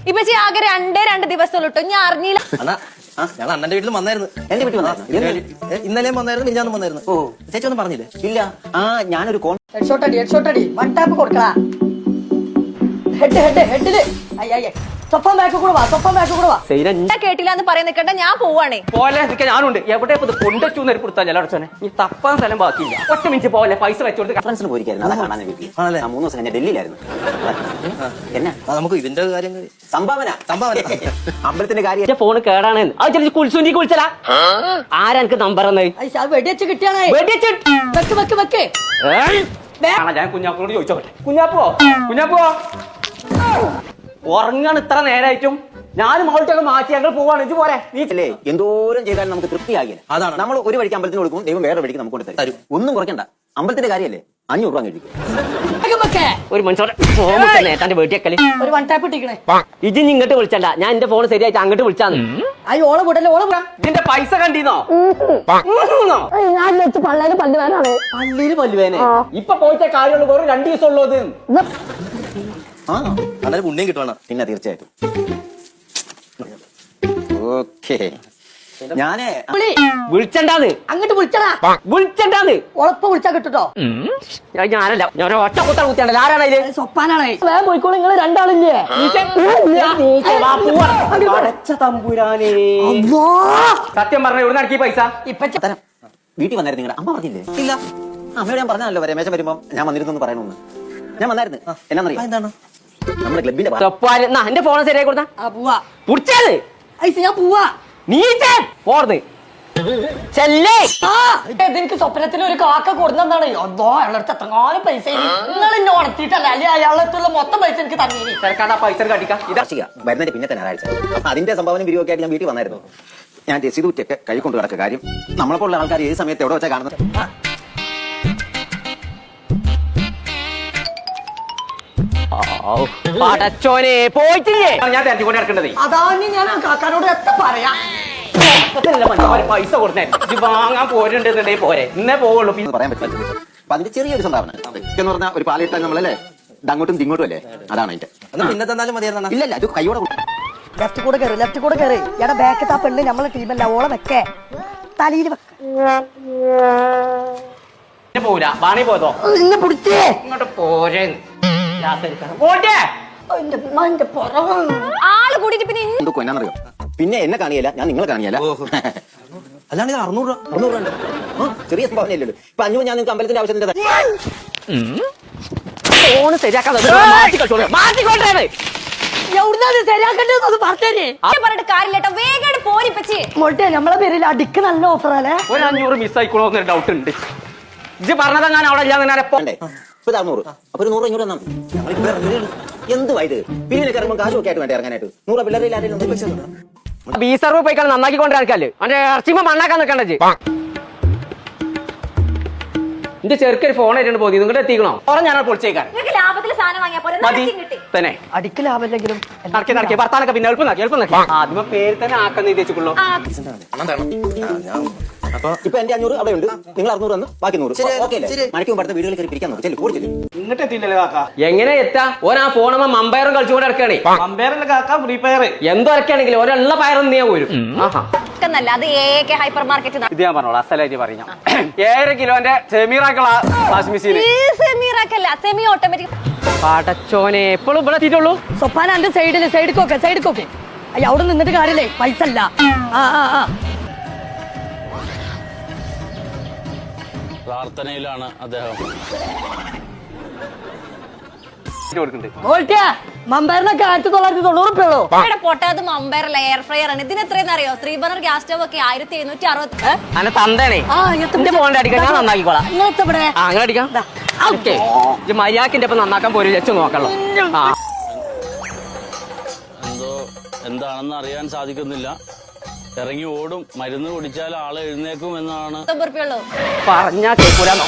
ഇപ്പച്ചി ആകെ 2 ദിവസമുള്ളൂ കേട്ടോ, ഞാൻ അറിഞ്ഞില്ല. ഞങ്ങൾ അണ്ണന്റെ വീട്ടിൽ വന്നായിരുന്നു. എന്റെ വീട്ടിൽ വന്നായിരുന്നു, ഇന്നലെയും വന്നായിരുന്നു, മിഞ്ഞാന്നും വന്നായിരുന്നു. ഓ, ചേച്ചി ഒന്നും പറഞ്ഞില്ലേ? ഇല്ല. ഞാനൊരു ഹെഡ്ഷോട്ടടി വൺ ടാപ്പ് കൊടുക്കടാ. ഹെഡില് കേട്ടില്ല എന്ന് പറയാൻ നിൽക്കണ്ട, ഞാൻ പോവാണേ. പോലെ ഞാനുണ്ട്. എവിടെ കൊണ്ടു കൊടുത്താൽ ചിലടച്ചോനെ നീ തപ്പാൻ സ്ഥലം ബാക്കിയില്ല. 1 മിനിറ്റ് പോലെ പൈസ വെച്ചോടുത്ത് കൺഫറൻസിന് പോയിരിക്കുന്നു. അതാ കാണാൻ വീട്ടിൽ 3 ദിവസം ഞാൻ ഡൽഹിയിലായിരുന്നു. എന്നാ നമുക്ക് ഇതിന്റെ കാര്യം സംഭാവന അമ്പലത്തിന്റെ കാര്യം. ഫോണ് കേടാണ്. അത് ചില കുൽസുന്റി കുളിച്ചലാ. ആരെനിക്ക് നമ്പർ വെടിവെച്ച് കിട്ടിയാണേ. ഞാൻ കുഞ്ഞാപ്പോട് ചോദിച്ചോട്ടെ. കുഞ്ഞാപ്പോ ഉറങ്ങാണ് ഇത്ര നേരമായിട്ടും. ഞാനും അവൾക്കൊക്കെ മാറ്റി ഞങ്ങൾ പോവാണ്. പോരെ നീച്ചല്ലേ? എന്തോരം ചെയ്താലും നമുക്ക് തൃപ്തിയാകില്ല. അതാണ് നമ്മൾ ഒരു വഴിക്ക് അമ്പലത്തിന് കൊടുക്കും, ദൈവം വേറെ വഴിക്ക് നമുക്ക് കൊണ്ട് തരും. ഒന്നും കുറയ്ക്കണ്ട. അമ്പലത്തിന്റെ കാര്യമല്ലേ, 500 രൂപ കഴിക്കും. ഒരു മനുഷ്യന്റെ വീട്ടിയേക്കല് ഒരു വൺ ടാപ്പ് ഇട്ടിക്കണേ. ഇത് ഇങ്ങോട്ട് വിളിച്ചണ്ട, ഞാൻ എന്റെ ഫോൺ ശരിയായിട്ട് അങ്ങോട്ട് വിളിച്ചാന്ന്. ഇതിന്റെ പൈസ കണ്ടീന്നോ? പള്ളിയില് പല്ലുവേനാണ്. പള്ളിയില് പല്ലുവേനെ ഇപ്പൊ പോയിട്ട കാര്യമുള്ളൂ. വെറും 2 ദിവസം ഉള്ളത്. വളരെ പുണ്യം കിട്ടുവാണ്. പിന്നെ തീർച്ചയായിട്ടും. ഓക്കേ, ഞാനേ വിളിച്ചണ്ടാന്ന്. അങ്ങോട്ട് വിളിച്ചണ്ടാന്ന്. ഉറപ്പ് വിളിച്ചാ കിട്ടോ? ഞാനല്ല, ഞാൻ ഒറ്റ കുത്താൻ കുത്തിയാണ്ടല്ലോ. ആരാണ് അതില്? സൊപ്പാനാണ്. വേഗം പോയിക്കോളൂ, നിങ്ങൾ 2 ആളില്ലേ? തമ്പുരാനേ, സത്യം പറഞ്ഞ ഇവിടെ നടക്കി പൈസ ഇപ്പൊ തരാം. വീട്ടിൽ വന്നായിരുന്നു നിങ്ങളുടെ അമ്മ പറഞ്ഞില്ലേ? ഇല്ല. അമ്മയോട് ഞാൻ പറഞ്ഞല്ലോ, രമേശൻ വരുമ്പോ ഞാൻ വന്നിരുന്നു പറയണമെന്ന്. ഞാൻ വന്നായിരുന്നു. എന്നാ എന്താണ് നമ്മുടെ ക്ലബിന്റെ എന്റെ ഫോൺ ശരിയായി കൊടുത്താ പുടിച്ചത്. ഞാൻ പോവാ. നീ പോർന്ന് ചെല്ലേ. എനിക്ക് സ്വപ്നത്തിൽ ഒരു കാക്ക കൊടുന്നതാണ്. അതോ അയാളടുത്ത് എത്രങ്ങാനും പൈസ നിങ്ങൾ എന്നെ ഉണർത്തിയിട്ടല്ല, അല്ലെ അയാളടുത്തുള്ള മൊത്തം പൈസ എനിക്ക് തന്നീനി. പൈസ കടിക്കാം. വരുന്നതിന്റെ പിന്നെ ഞായറാഴ്ച അതിന്റെ സംഭാവന പിരിവൊക്കെ ആയിട്ട് ഞാൻ വീട്ടിൽ വന്നായിരുന്നു. ഞാൻ രസീദൂറ്റൊക്കെ കൈ കൊണ്ട് കിടക്കുക. കാര്യം നമ്മളെപ്പോലുള്ള ആൾക്കാർ ഏത് സമയത്ത് എവിടെ വെച്ചാൽ കാണുന്നത്. പടച്ചോനെ പോയിട്ടില്ലേ? ഞാൻ തെരഞ്ഞുകൊണ്ട് നടക്കേണ്ടത്. അതാണ് ഞാൻ ആ കാക്കാനോട് എത്ര പറയാ. പൈസ കൊടുത്തേ വാങ്ങാൻ പോരുണ്ടെന്നുണ്ടെങ്കിൽ പോരെ, ഇന്നേ പോവുള്ളൂ. പറയാൻ പറ്റില്ല. അപ്പൊ അതിന്റെ ചെറിയൊരു സംഭാവന എന്ന് പറഞ്ഞാൽ ഒരു പാലിട്ടാൽ നമ്മളല്ലേ അങ്ങോട്ടും ഇങ്ങോട്ടും അല്ലേ, അതാണ് അതിന്റെ. പിന്നെ തന്നാലും മതിയായിരുന്നു. ഇല്ല, അത് കൈയോടെ ലെഫ്റ്റ് കൂടെ കയറി. എടാ ബാക്കത്തെ ആ പെണ്ണ് നമ്മളെ ടീമല്ല, ഓളെ വെക്കേ തലയിൽ പോരാ. വാണി പോതോ പിടിച്ചേ ഇങ്ങോട്ട് പോരേ. ആള് കൂടിട്ട് പിന്നെ എന്നാന്നറിയോ, പിന്നെ എന്നെ കാണിയല്ല, ഞാൻ നിങ്ങളെ കാണിയല്ല. അല്ലാണ്ട് 600 രൂപ ചെറിയ സംഭാവനയല്ലോ. ഇപ്പൊ 500 ഞാൻ നിങ്ങൾക്ക് അമ്പലത്തിന്റെ ആവശ്യത്തിന്റെ ഫോണ് ശരിയാക്കാൻ മാറ്റിക്കൊണ്ടേ. പറഞ്ഞിട്ട് കാര്യമില്ല, വേഗം പോരിപ്പച്ചി. മോട്ടെ നമ്മളെ പേരിൽ അടിക്ക് നല്ല ഓഫർ അല്ലേ. ഒരു 500 മിസ് ആയിക്കോളോ എന്നൊരു ഡൗട്ട് ഉണ്ട്. ഇത് പറഞ്ഞതങ്ങനെ അവിടെ ഇല്ലാതെ ഇപ്പൊ 600 അപ്പൊ ഒരു 100 ഇങ്ങോട്ട് തന്നാ എന്ത് വൈദ്യുതി പിരിവിനൊക്കെ ഇറങ്ങുമ്പോൾ കാശൊക്കെ ആയിട്ട് വേണ്ട ഇറങ്ങാനായിട്ട്. 100 പിള്ളേരെ ബി സർവ് പോയിക്കാൾ നന്നാക്കിക്കൊണ്ട് ആൾക്കാല് അവന്റെ ഇറച്ചിമ മണ്ണാക്കാൻ നിൽക്കണ്ടേ. എന്റെ ചെറുക്കൊരു ഫോൺ ആയിട്ടുണ്ട് പോയി. നിങ്ങളുടെ എത്തിക്കണോ? ഞാൻ പൊളിച്ചേക്കാൻ തന്നെ അടിക്ക് ലാഭമില്ലെങ്കിലും നടക്കി ഭർത്താനൊക്കെ പിന്നെ എളുപ്പം ആദ്യമേ പേര് തന്നെ ആക്കാൻ ഉദ്ദേശിക്കുള്ളൂ. ഇപ്പൊ എന്റെ 500 അവിടെ ഉണ്ട്. നിങ്ങൾ 600 തന്നു, ബാക്കി 100 മണിക്കും അടുത്ത വീടുകളിൽ കയറി പിരിക്കാൻ നോക്കി. ഇങ്ങോട്ട് എത്തിയില്ലല്ലോ കാക്ക. എങ്ങനെ എത്താ? ഓൻ ആ ഫോണുമ്പോ മമ്പയറും കളിച്ചുകൊണ്ട് ഇറക്കണേ. മമ്പയറല്ല കാക്ക, ഫ്രീ ഫയർ. എന്തോ ഇറക്കുകയാണെങ്കിലും ഒരെള്ള പയറും നീ പോരും. ഹൈപ്പർ മാർക്കറ്റ് ഇത് ഞാൻ പറഞ്ഞോളൂ, അസലായിട്ട് പറയാം. 7 കിലോന്റെ സെമീറാക്കള വാഷിംഗ് മെഷീൻ. Semi automatic. പടച്ചോനെ എപ്പോഴും ഇവിടെ എത്തിയിട്ടുള്ളൂ. സൊപ്പാന സൈഡിൽ അവിടെ നിന്നിട്ട് കാര്യല്ലേ, പൈസ അല്ല. പ്രാർത്ഥനയിലാണ് അദ്ദേഹം. മമ്പയറിനൊക്കെ 1990 പൊട്ടാത് മമ്പയറല്ല, എയർ ഫ്രയർ ആണ്. ഇതിന് എത്രയെന്ന് അറിയോ? 3 ബർണർ ഗ്യാസ് സ്റ്റവ് ഒക്കെ 1760. തന്തേണേ ഫോണിന്റെ അടിക്കാൻ ഞാൻ നന്നാക്കിക്കോളാം. അങ്ങനെ അടിക്കാം. മര്യാദക്കിന്റെ ഒപ്പം നന്നാക്കാൻ പോലും വെച്ച് നോക്കല്ലോ. എന്താണെന്ന് അറിയാൻ സാധിക്കുന്നില്ല. ഇറങ്ങി ഓടും. മരുന്ന് കുടിച്ചാൽ ആളെ എഴുന്നേക്കും എന്നാണ് പറഞ്ഞാ കേൾക്കൂലെന്നോ.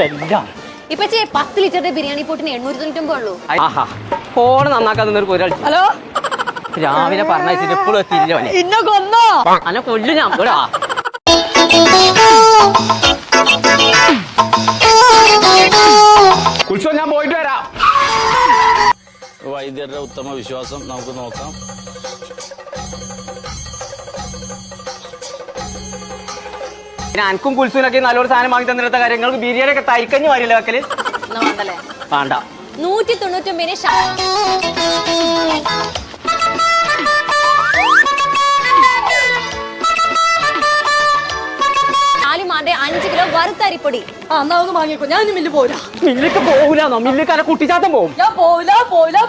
എല്ലാം ഇപ്പൊ 10 ലിറ്ററിന്റെ ബിരിയാണി പോട്ടിന് 899 ഉള്ളൂ. ഫോണ് നന്നാക്കാൻ നിന്നൊരു ഒരാൾ ഹലോ രാവിലെ പറഞ്ഞ എപ്പോഴും എത്തിയില്ലോ. ഇന്നെ കൊന്നോ? അന്നെ കൊല്ലു ഞാൻ. ഉത്സവം ഞാൻ പോയിട്ട് വരാം. വൈദ്യരുടെ ഉത്തമ വിശ്വാസം നമുക്ക് നോക്കാം. അനക്കും കുൽസുവിനൊക്കെ നല്ലൊരു സാധനം വാങ്ങി തന്നിരുന്ന കാര്യങ്ങൾക്ക് ബിരിയാണി ഒക്കെ തരിക്കഞ്ഞ് വരില്ല വെക്കല്. വേണ്ടല്ലേ? വേണ്ട. 199 ാലിമാന്റെ 5 കിലോ വറുത്തരിപ്പൊടി. എന്നാ ഒന്ന് വാങ്ങിക്കോ, ഞാൻ ഇനി മില്ല് പോരാ. മില്ലിക്ക് പോകൂലെന്നോ? മില്ലിക്കാരെ കുട്ടിച്ചാത്തം പോവും. ഞാൻ പോവില്ല. പോകൂലെന്നോ?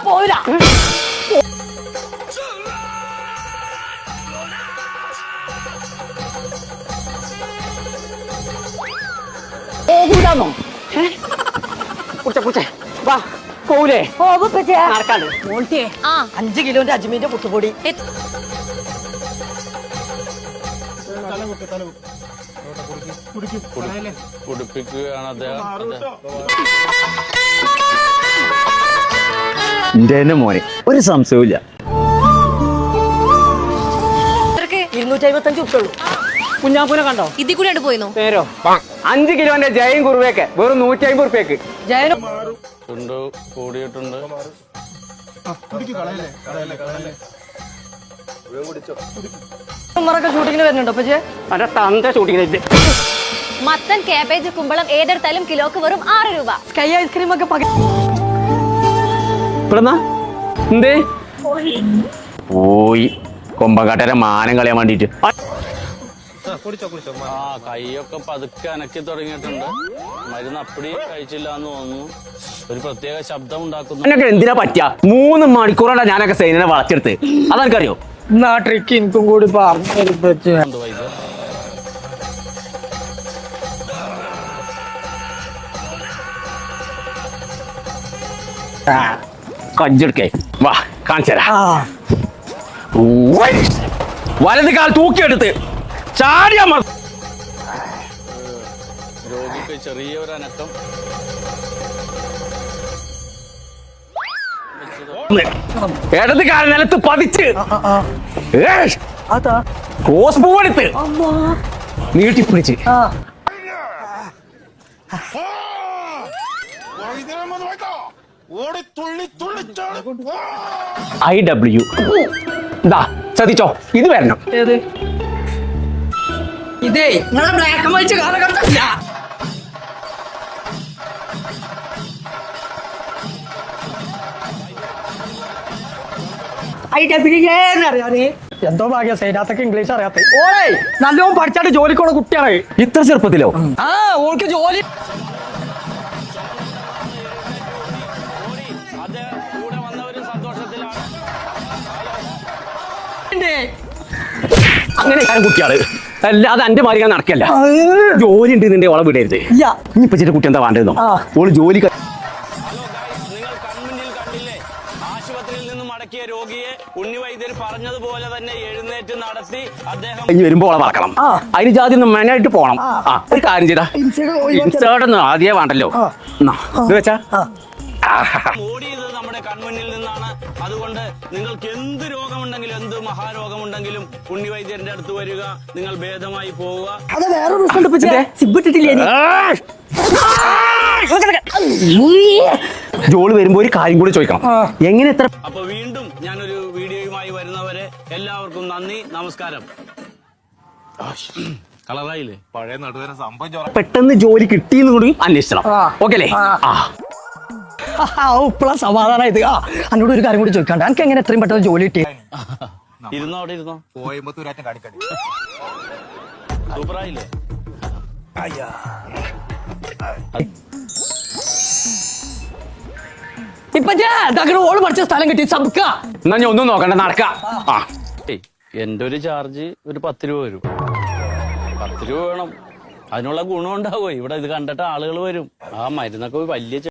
കുടിച്ചേ വാ. പോകൂലേ? നടക്കാണ്ട്. 5 കിലോന്റെ അജ്മീന്റെ പുട്ടുപൊടി. കുടിപ്പിക്കുകയാണ് അദ്ദേഹം. എന്റെ മോനെ ഒരു സംശയവും 255 ഉറുപ്പിക. കുഞ്ഞാപ്പൂനെ കണ്ടോ? ഇതിൽ കൂടി കണ്ടു പോയിന്നോ? നേരോ 5 കിലോന്റെ ജയം കുറുവേക്ക് വെറും 150 ഉറുപ്പ്യക്ക്. ജയനും ചുണ്ട് കൂടിയിട്ടുണ്ട്. ഷൂട്ടിങ്ങിന് വരുന്നുണ്ടോ? പക്ഷേ അന്റെ തന്ത ഷൂട്ടിങ്ങിന് മത്തൻ, കാബേജ്, കുമ്പളം ഏതെടുത്താലും കിലോക്ക് വെറും 6 രൂപ. സ്കൈ ഐസ്ക്രീം ഒക്കെ എന്തേ പോയി കൊമ്പങ്കാട്ടരെ മാനം കളയാൻ വേണ്ടിട്ട്. ആ കൈയൊക്കെ പതുക്കെ അനക്കി തുടങ്ങിയിട്ടുണ്ട്. മരുന്ന് അപ്പടി കഴിച്ചില്ല എന്ന് തോന്നുന്നു. ഒരു പ്രത്യേക ശബ്ദം ഉണ്ടാക്കുന്നു. എന്നൊക്കെ എന്തിനാ പറ്റിയ 3 മണിക്കൂറാണ് ഞാനൊക്കെ സൈനിനെ വളച്ചെടുത്ത്. അതെനിക്കറിയോ? ട്രിക്ക് എനിക്കും കൂടി പറഞ്ഞു. വൈദ്യ കഞ്ചെടുക്കേ വാ കാണിച്ചരാ. വലത് കാൽ തൂക്കിയെടുത്ത് ചാടിയാ രോഗിക്ക് ചെറിയ ഒരു അനക്കം. ഇടത് കാൽ നിലത്ത് പതിച്ച് ക്രോസ് പൂ എടുത്ത് നീട്ടിപ്പിടിച്ച് IW ഇതാ ചതിച്ചോ. ഇത് വരണം. ഏത് ഇതേ നിങ്ങളെ ബ്ലാക്ക് ആൻഡ് വൈറ്റ് കാലഘട്ടത്തില്ല. അറിയാന് എന്തോ ഭാഗ്യ സൈനാത്തൊക്കെ ഇംഗ്ലീഷ് അറിയാത്ത. ഓളെ നല്ലോണം പഠിച്ചായിട്ട് ജോലിക്കുള്ള കുട്ടിയാണ്. ഇത്ര ചെറുപ്പത്തിലോ? ഓൾക്ക് ജോലി അദ്ദേഹം കൂടെ വന്നവരും സന്തോഷത്തിലാണ്. അങ്ങനെ കുട്ടിയാണ് അല്ലാതെ എന്റെ മാറി ഞാൻ നടക്കല്ല. ജോലി ഉണ്ട് നിന്റെ ഓളെ വിടരുത്. ഇനിയിപ്പോ ചില കുട്ടി എന്താ വേണ്ടതെന്നോ? ഓള് ജോലി നിങ്ങൾ കൺമുന്നിൽ കണ്ടില്ലേ? ആശുപത്രിയിൽ നിന്നും മടക്കിയ രോഗിയെ ഉണ്ണിവൈദ്യർ പറഞ്ഞതുപോലെ തന്നെ എഴുന്നേറ്റ് നടത്തി അദ്ദേഹം ഇനി വരുമ്പോ ഓളെ മറക്കണം. അതിന് ജാതി ഒന്ന് മെനായിട്ട് പോണം. ഒരു കാര്യം ചെയ്താ ഇൻസ്റ്റോടൊന്നും ആദ്യമേ വേണ്ടല്ലോ. ഇത് വെച്ചാ ഓടിയത് നമ്മുടെ കൺമുന്നിൽ നിന്നാണ്. അതുകൊണ്ട് നിങ്ങൾക്ക് എന്ത് രോഗമുണ്ടെങ്കിലും എന്ത് മഹാരോഗമുണ്ടെങ്കിലും ഉണ്ണിവൈദ്യരുടെ അടുത്ത് വരിക. നിങ്ങൾ ഭേദമായി പോവുക. അത് വേറൊരു ജോളി വരുമ്പോ ഒരു കാര്യം കൂടി ചോദിക്കണം. എങ്ങനെ എത്ര അപ്പൊ വീണ്ടും ഞാനൊരു വീഡിയോയുമായി വരുന്നവരെ എല്ലാവർക്കും നന്ദി, നമസ്കാരം. കളറായില്ലേ? പഴയ നടുവേന സംഭവം പെട്ടെന്ന് ജോലി കിട്ടിയെന്ന് കൂടി അന്വേഷിക്കണം. ഓക്കെ അല്ലേ? ഇപ്പളാ സമാധാനം ഇത്. എന്നോട് ഒരു കാര്യം കൂടി ചോദിക്കാണ്ട് എനിക്ക് എങ്ങനെ എത്രയും പെട്ടെന്ന് ജോലി കിട്ടി? ഇരുന്നോ, അവിടെ ഇരുന്നോ. കോയമ്പത്തൂരാറ്റം കാണിക്കടി. സൂപ്പറായില്ലേ? ഇപ്പൊ ഓള് പഠിച്ച സ്ഥലം കിട്ടി സബ്ക. എന്നാ ഞാൻ ഒന്നും നോക്കണ്ട നടക്കാം. എന്റെ ഒരു ചാർജ് ഒരു 10 രൂപ വരും. 10 രൂപ വേണം. അതിനുള്ള ഗുണം ഉണ്ടാവോ? ഇവിടെ ഇത് കണ്ടിട്ട് ആളുകൾ വരും. ആ മരുന്നൊക്കെ വലിയ